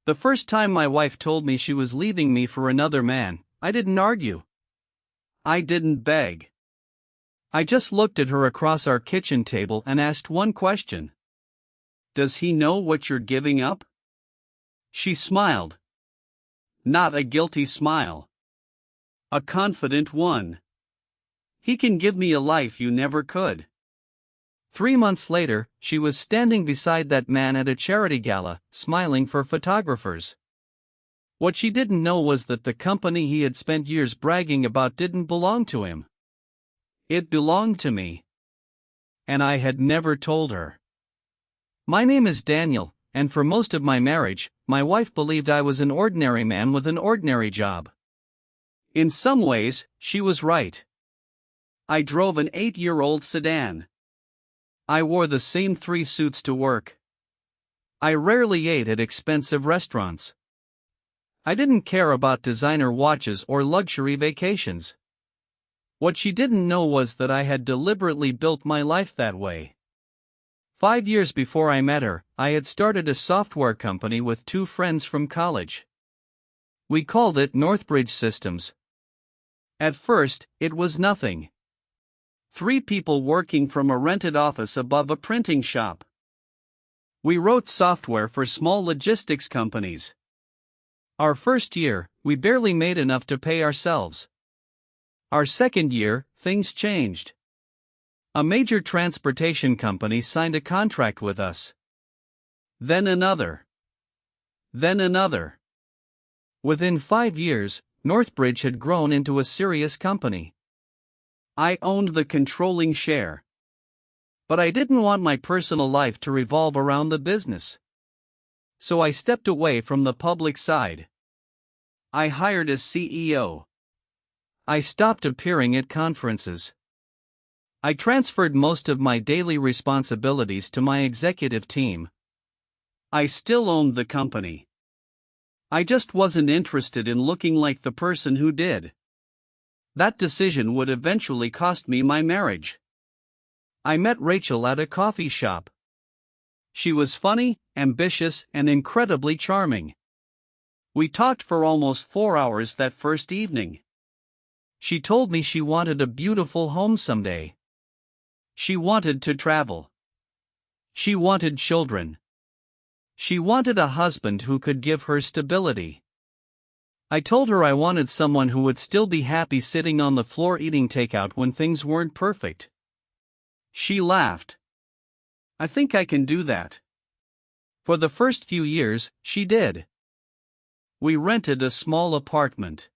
The first time my wife told me she was leaving me for another man, I didn't argue. I didn't beg. I just looked at her across our kitchen table and asked one question. Does he know what you're giving up? She smiled. Not a guilty smile. A confident one. He can give me a life you never could. 3 months later, she was standing beside that man at a charity gala, smiling for photographers. What she didn't know was that the company he had spent years bragging about didn't belong to him. It belonged to me. And I had never told her. My name is Daniel, and for most of my marriage, my wife believed I was an ordinary man with an ordinary job. In some ways, she was right. I drove an 8-year-old sedan. I wore the same 3 suits to work. I rarely ate at expensive restaurants. I didn't care about designer watches or luxury vacations. What she didn't know was that I had deliberately built my life that way. 5 years before I met her, I had started a software company with 2 friends from college. We called it Northbridge Systems. At first, it was nothing. 3 people working from a rented office above a printing shop. We wrote software for small logistics companies. Our first year, we barely made enough to pay ourselves. Our second year, things changed. A major transportation company signed a contract with us. Then another. Then another. Within 5 years, Northbridge had grown into a serious company. I owned the controlling share. But I didn't want my personal life to revolve around the business. So I stepped away from the public side. I hired a CEO. I stopped appearing at conferences. I transferred most of my daily responsibilities to my executive team. I still owned the company. I just wasn't interested in looking like the person who did. That decision would eventually cost me my marriage. I met Rachel at a coffee shop. She was funny, ambitious, and incredibly charming. We talked for almost 4 hours that first evening. She told me she wanted a beautiful home someday. She wanted to travel. She wanted children. She wanted a husband who could give her stability. I told her I wanted someone who would still be happy sitting on the floor eating takeout when things weren't perfect. She laughed. I think I can do that. For the first few years, she did. We rented a small apartment.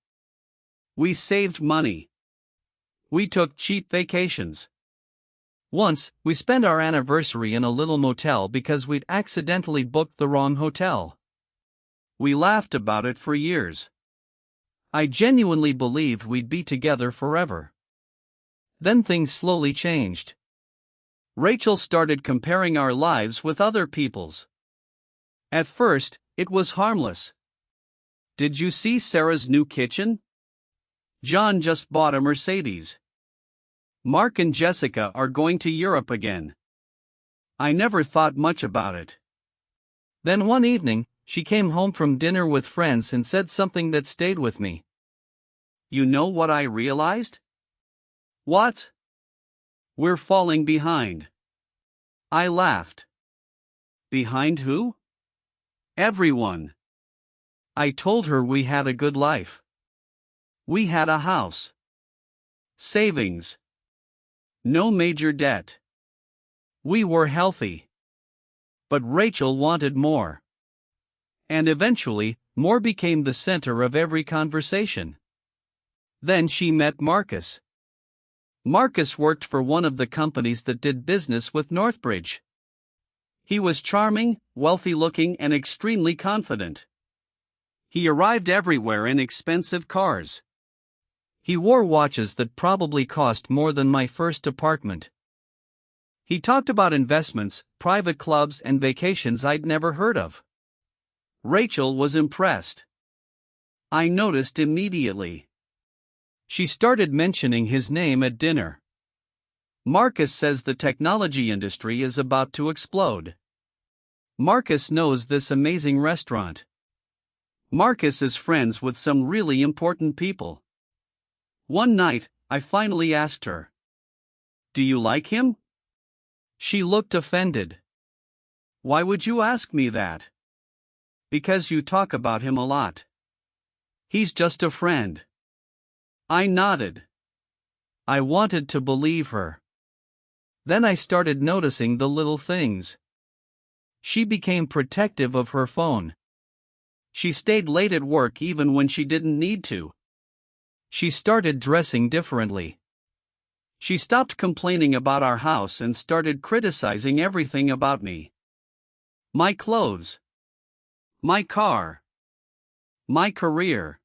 We saved money. We took cheap vacations. Once, we spent our anniversary in a little motel because we'd accidentally booked the wrong hotel. We laughed about it for years. I genuinely believed we'd be together forever. Then things slowly changed. Rachel started comparing our lives with other people's. At first, it was harmless. Did you see Sarah's new kitchen? John just bought a Mercedes. Mark and Jessica are going to Europe again. I never thought much about it. Then one evening, she came home from dinner with friends and said something that stayed with me. You know what I realized? What? We're falling behind. I laughed. Behind who? Everyone. I told her we had a good life. We had a house. Savings. No major debt. We were healthy. But Rachel wanted more. And eventually, more became the center of every conversation. Then she met Marcus. Marcus worked for one of the companies that did business with Northbridge. He was charming, wealthy-looking, and extremely confident. He arrived everywhere in expensive cars. He wore watches that probably cost more than my first apartment. He talked about investments, private clubs, and vacations I'd never heard of. Rachel was impressed. I noticed immediately. She started mentioning his name at dinner. Marcus says the technology industry is about to explode. Marcus knows this amazing restaurant. Marcus is friends with some really important people. One night, I finally asked her, "Do you like him?" She looked offended. "Why would you ask me that?" "Because you talk about him a lot." "He's just a friend." I nodded. I wanted to believe her. Then I started noticing the little things. She became protective of her phone. She stayed late at work even when she didn't need to. She started dressing differently. She stopped complaining about our house and started criticizing everything about me. My clothes. My car. My career.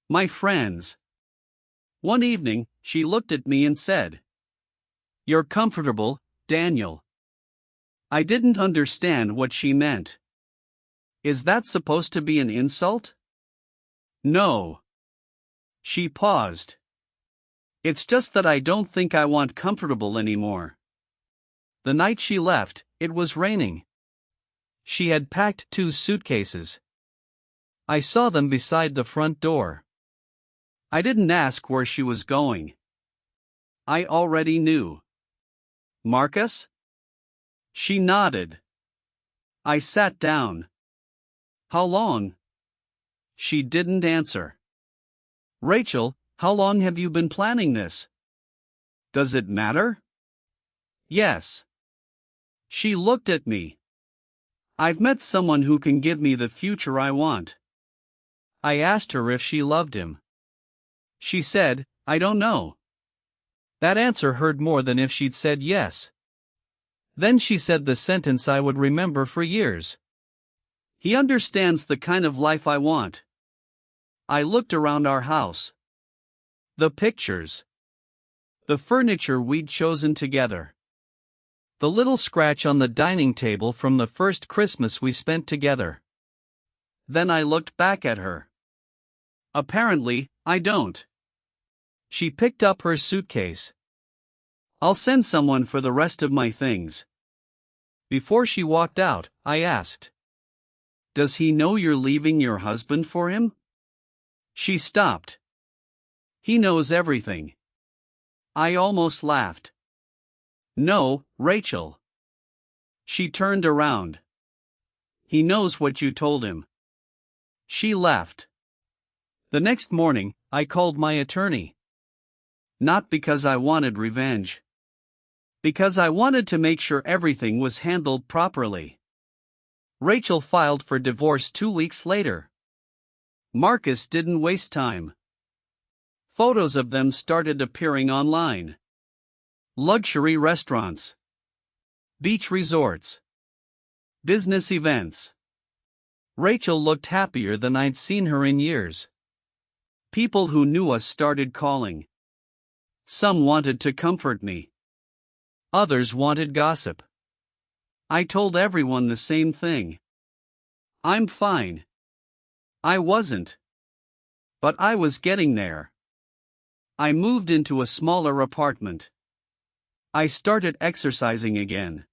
My friends. One evening, she looked at me and said, "You're comfortable, Daniel." I didn't understand what she meant. Is that supposed to be an insult? No. She paused. It's just that I don't think I want comfortable anymore. The night she left, it was raining. She had packed 2 suitcases. I saw them beside the front door. I didn't ask where she was going. I already knew. "Marcus?" She nodded. I sat down. "How long?" She didn't answer. "Rachel, how long have you been planning this?" "Does it matter?" "Yes." She looked at me. "I've met someone who can give me the future I want." I asked her if she loved him. She said, "I don't know." That answer hurt more than if she'd said yes. Then she said the sentence I would remember for years. "He understands the kind of life I want." I looked around our house. The pictures. The furniture we'd chosen together. The little scratch on the dining table from the first Christmas we spent together. Then I looked back at her. Apparently, I don't. She picked up her suitcase. "I'll send someone for the rest of my things." Before she walked out, I asked, "Does he know you're leaving your husband for him?" She stopped. "He knows everything." I almost laughed. "No, Rachel." She turned around. "He knows what you told him." She left. The next morning, I called my attorney. Not because I wanted revenge. Because I wanted to make sure everything was handled properly. Rachel filed for divorce 2 weeks later. Marcus didn't waste time. Photos of them started appearing online. Luxury restaurants. Beach resorts. Business events. Rachel looked happier than I'd seen her in years. People who knew us started calling. Some wanted to comfort me. Others wanted gossip. I told everyone the same thing. I'm fine. I wasn't. But I was getting there. I moved into a smaller apartment. I started exercising again.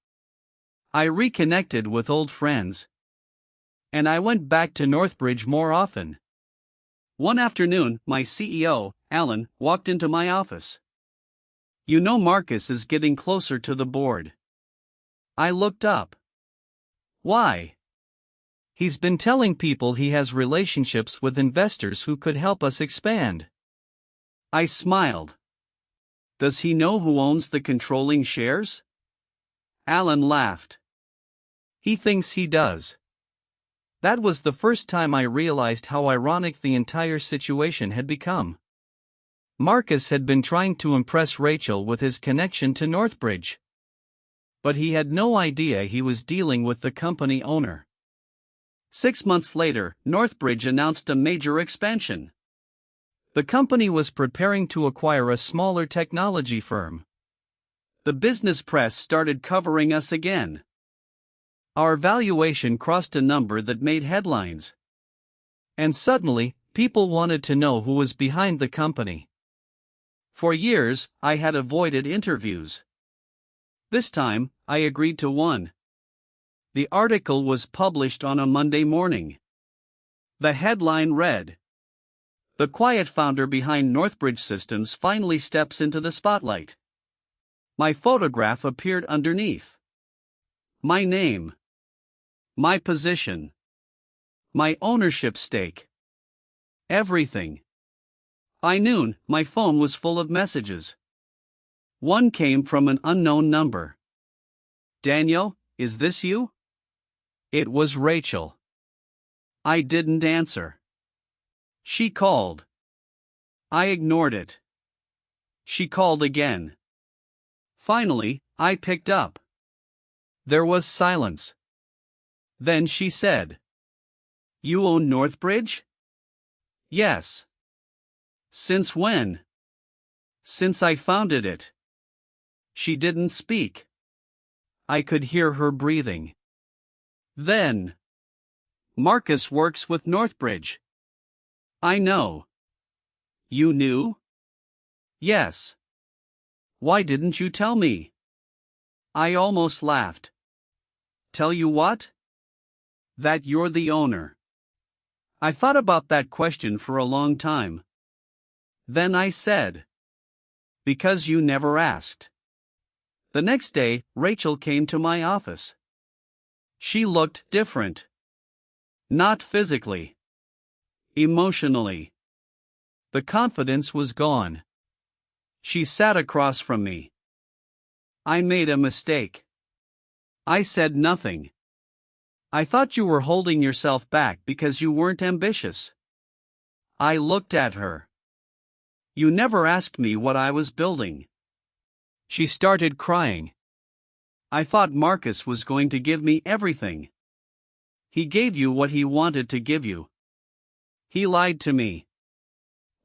I reconnected with old friends. And I went back to Northbridge more often. One afternoon, my CEO, Alan, walked into my office. "You know Marcus is getting closer to the board." I looked up. "Why?" "He's been telling people he has relationships with investors who could help us expand." I smiled. "Does he know who owns the controlling shares?" Alan laughed. "He thinks he does." That was the first time I realized how ironic the entire situation had become. Marcus had been trying to impress Rachel with his connection to Northbridge. But he had no idea he was dealing with the company owner. 6 months later, Northbridge announced a major expansion. The company was preparing to acquire a smaller technology firm. The business press started covering us again. Our valuation crossed a number that made headlines. And suddenly, people wanted to know who was behind the company. For years, I had avoided interviews. This time, I agreed to one. The article was published on a Monday morning. The headline read, "The quiet founder behind Northbridge Systems finally steps into the spotlight." My photograph appeared underneath. My name. My position. My ownership stake. Everything. By noon, my phone was full of messages. One came from an unknown number. "Daniel, is this you?" It was Rachel. I didn't answer. She called. I ignored it. She called again. Finally, I picked up. There was silence. Then she said, "You own Northbridge?" "Yes." "Since when?" "Since I founded it." She didn't speak. I could hear her breathing. Then, "Marcus works with Northbridge." "I know." "You knew?" "Yes." "Why didn't you tell me?" I almost laughed. "Tell you what?" "That you're the owner." I thought about that question for a long time. Then I said, "Because you never asked." The next day, Rachel came to my office. She looked different. Not physically. Emotionally. The confidence was gone. She sat across from me. I made a mistake. I said nothing. "I thought you were holding yourself back because you weren't ambitious." I looked at her. "You never asked me what I was building." She started crying. "I thought Marcus was going to give me everything." "He gave you what he wanted to give you." "He lied to me."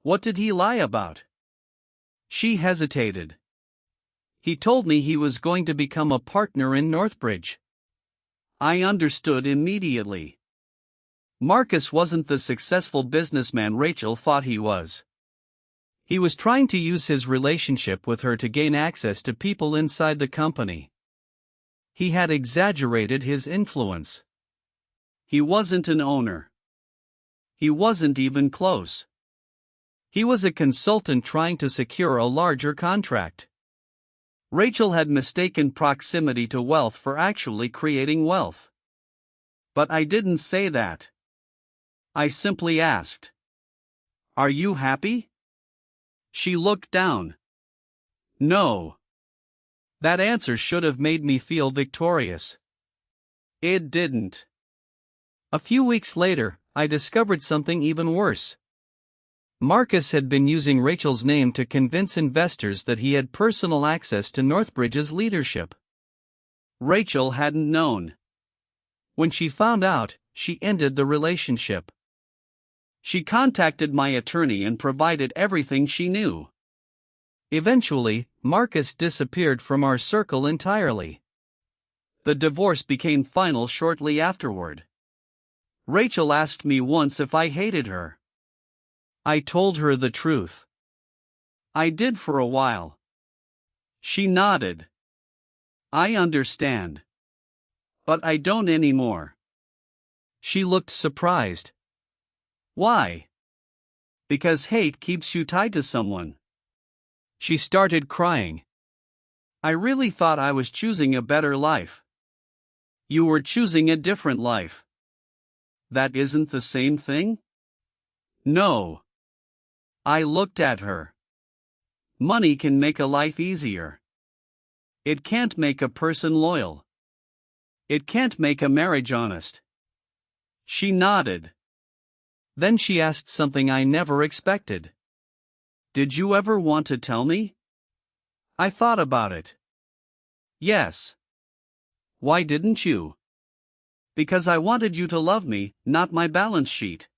"What did he lie about?" She hesitated. "He told me he was going to become a partner in Northbridge." I understood immediately. Marcus wasn't the successful businessman Rachel thought he was. He was trying to use his relationship with her to gain access to people inside the company. He had exaggerated his influence. He wasn't an owner. He wasn't even close. He was a consultant trying to secure a larger contract. Rachel had mistaken proximity to wealth for actually creating wealth. But I didn't say that. I simply asked, "Are you happy?" She looked down. "No." That answer should have made me feel victorious. It didn't. A few weeks later, I discovered something even worse. Marcus had been using Rachel's name to convince investors that he had personal access to Northbridge's leadership. Rachel hadn't known. When she found out, she ended the relationship. She contacted my attorney and provided everything she knew. Eventually, Marcus disappeared from our circle entirely. The divorce became final shortly afterward. Rachel asked me once if I hated her. I told her the truth. I did for a while. She nodded. "I understand. But I don't anymore." She looked surprised. "Why?" "Because hate keeps you tied to someone." She started crying. "I really thought I was choosing a better life." "You were choosing a different life." "That isn't the same thing?" "No." I looked at her. "Money can make a life easier. It can't make a person loyal. It can't make a marriage honest." She nodded. Then she asked something I never expected. "Did you ever want to tell me?" I thought about it. "Yes." "Why didn't you?" "Because I wanted you to love me, not my balance sheet."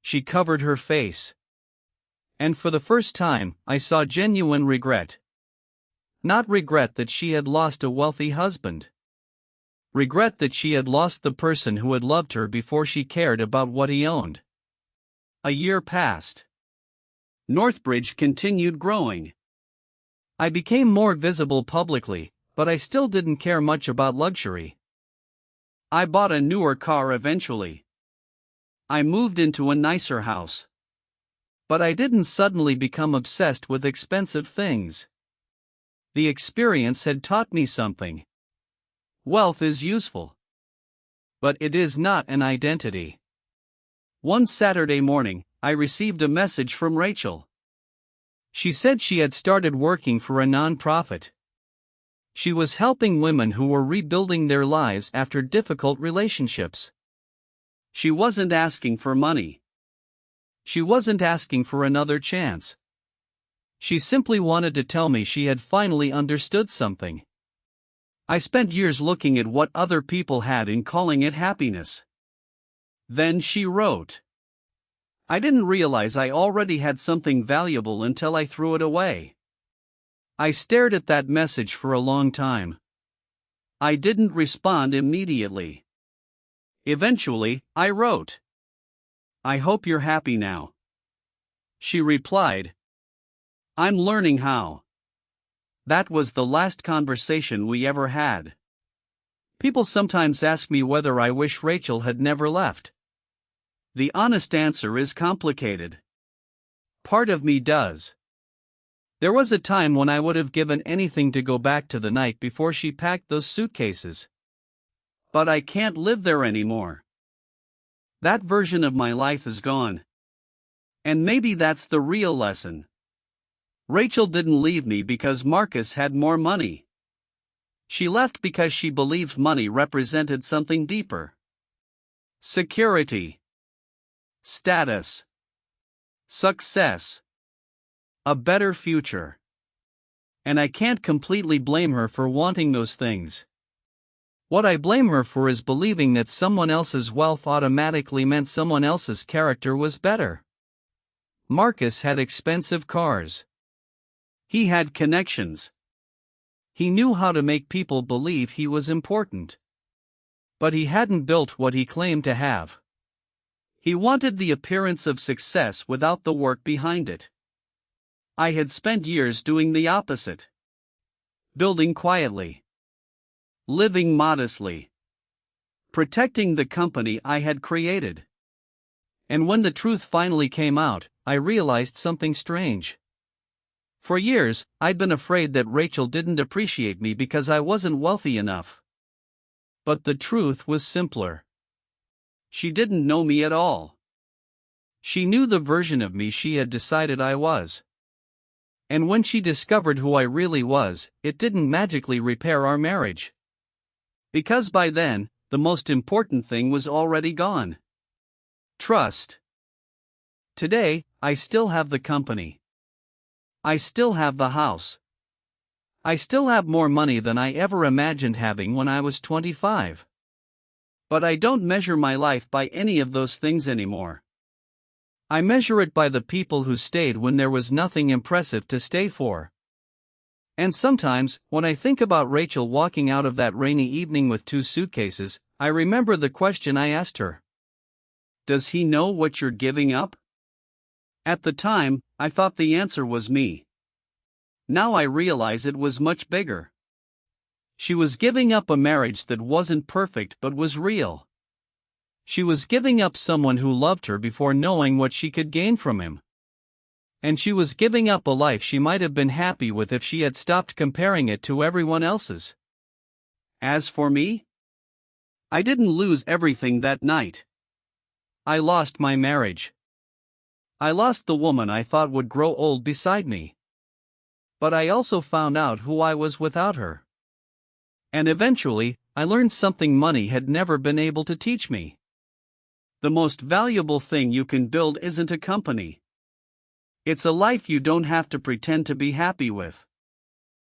She covered her face. And for the first time, I saw genuine regret. Not regret that she had lost a wealthy husband. Regret that she had lost the person who had loved her before she cared about what he owned. A year passed. Northbridge continued growing. I became more visible publicly, but I still didn't care much about luxury. I bought a newer car eventually. I moved into a nicer house. But I didn't suddenly become obsessed with expensive things. The experience had taught me something. Wealth is useful. But it is not an identity. One Saturday morning, I received a message from Rachel. She said she had started working for a non-profit. She was helping women who were rebuilding their lives after difficult relationships. She wasn't asking for money. She wasn't asking for another chance. She simply wanted to tell me she had finally understood something. I spent years looking at what other people had and calling it happiness. Then she wrote. I didn't realize I already had something valuable until I threw it away. I stared at that message for a long time. I didn't respond immediately. Eventually, I wrote. I hope you're happy now. She replied. I'm learning how. That was the last conversation we ever had. People sometimes ask me whether I wish Rachel had never left. The honest answer is complicated. Part of me does. There was a time when I would have given anything to go back to the night before she packed those suitcases. But I can't live there anymore. That version of my life is gone. And maybe that's the real lesson. Rachel didn't leave me because Marcus had more money. She left because she believed money represented something deeper. Security. Status. Success. A better future. And I can't completely blame her for wanting those things. What I blame her for is believing that someone else's wealth automatically meant someone else's character was better. Marcus had expensive cars. He had connections. He knew how to make people believe he was important. But he hadn't built what he claimed to have. He wanted the appearance of success without the work behind it. I had spent years doing the opposite. Building quietly. Living modestly. Protecting the company I had created. And when the truth finally came out, I realized something strange. For years, I'd been afraid that Rachel didn't appreciate me because I wasn't wealthy enough. But the truth was simpler. She didn't know me at all. She knew the version of me she had decided I was. And when she discovered who I really was, it didn't magically repair our marriage. Because by then, the most important thing was already gone. Trust. Today, I still have the company. I still have the house. I still have more money than I ever imagined having when I was 25. But I don't measure my life by any of those things anymore. I measure it by the people who stayed when there was nothing impressive to stay for. And sometimes, when I think about Rachel walking out of that rainy evening with 2 suitcases, I remember the question I asked her. Does he know what you're giving up? At the time, I thought the answer was me. Now I realize it was much bigger. She was giving up a marriage that wasn't perfect but was real. She was giving up someone who loved her before knowing what she could gain from him. And she was giving up a life she might have been happy with if she had stopped comparing it to everyone else's. As for me, I didn't lose everything that night. I lost my marriage. I lost the woman I thought would grow old beside me. But I also found out who I was without her. And eventually, I learned something money had never been able to teach me. The most valuable thing you can build isn't a company. It's a life you don't have to pretend to be happy with.